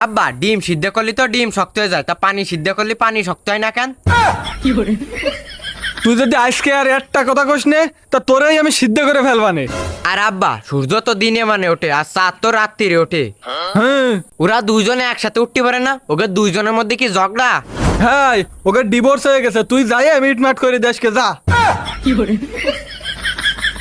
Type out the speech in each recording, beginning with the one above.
আব্বা ডিম সিদ্ধ করলি তো ডিম শক্ত হয়ে যায়, তা পানি সিদ্ধ করলি পানি শক্ত হয় না কেন? তুই যদি আজকে আর একটা কথা কইস নে তা তোরেই আমি সিদ্ধ করে ফেলবানে। আর আব্বা সূর্য তো দিনে মানে ওঠে আর চাঁদ তো রাত্রিরে ওঠে। হ্যাঁ ওরা দুইজনে একসাথে উঠতে পারে না? ওকে দুইজনের মধ্যে কি ঝগড়া? হ্যাঁ, ওকে ডিভোর্স হয়ে গেছে, তুই যাই মিটমাট করে দেশকে যা।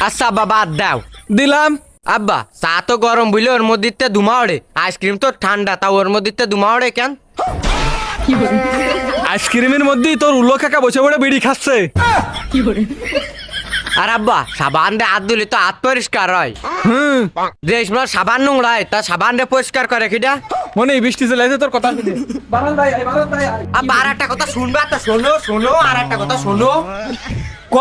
আচ্ছা আব্বা বাদ দাও। দিলাম। আব্বা চা তো গরম বুঝলে ওর মধ্যে ধুমা ওড়ে, আইসক্রিম তো ঠান্ডা তা ওর মধ্যে ধুমা ওড়ে কেন? আইসক্রিমের মধ্যেই তোর উল্লো কাকা বসে বসে বিড়ি খাচ্ছে। আর আব্বা সাবান দিয়ে হাত ধুলে তো হাত পরিষ্কার হয়। হুম, রেশমা সাবান নোংরা হয়, তা সাবান দিয়ে পরিষ্কার করে কিটা? মনে হয় বৃষ্টি চলে আসে তোর কথা শুনে। বারান্দায় আয়, বারান্দায় আয়। আব্বা আর একটা কথা শুনবা তো শোনো শোনো, আর একটা কথা শোনো। ক।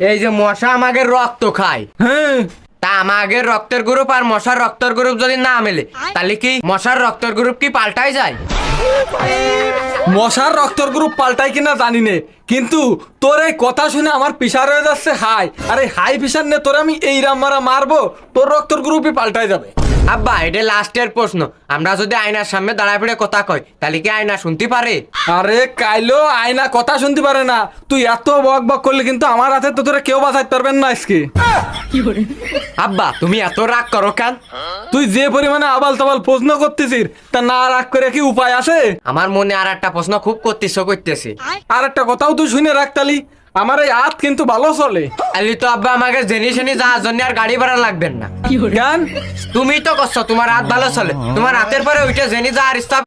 এই যে মশা আমাদের রক্ত খায়, হ্যাঁ, তা আমাদের রক্তের গ্রুপ আর মশার রক্তের গ্রুপ যদি না মেলে তাহলে কি মশার রক্তের গ্রুপ কি পাল্টাই যায়? মশার রক্তর গ্রুপ পাল্টাই কিনা জানি নে, কিন্তু তোর এই কথা শুনে আমার প্রেশার হয়ে যাচ্ছে হাই। আরে হাই প্রেশার নে তোর আমি এই রাম মারবো, তোর রক্তর গ্রুপই পাল্টাই যাবে। আব্বা এটা লাস্টের প্রশ্ন, আমরা যদি আয়নার সামনে দাঁড়ায় পড়ে কথা কই তাহলে কি আয়না শুনতে পারে? আরে কাইলো আয়না কথা শুনতে পারে না, তুই এত বক বক করলে কিন্তু আমার হাতে তো তোরা কেউ বাঁচাইতে পারবেন না আজকে। আব্বা তুমি এত রাগ করো কেন? তুই যে পরিমাণে আবাল তাবাল প্রশ্ন করতেছিস তা না রাগ করে কি উপায় আছে? আমার মনে আর একটা প্রশ্ন খুব করতেছে করতেছে। আর একটা কথাও তুই শুনে রাখতালি, আমার এই হাত কিন্তু ভালো চলে। তাহলে তো আব্বা আমাকে জেনে শুনে যাওয়ার জন্য আর গাড়ি ভাড়া লাগবেন না। কেন? তুমি তো করছো তোমার হাত ভালো চলে, তোমার হাতের পরে ওইটা জেনে যাওয়ার ইচ্ছা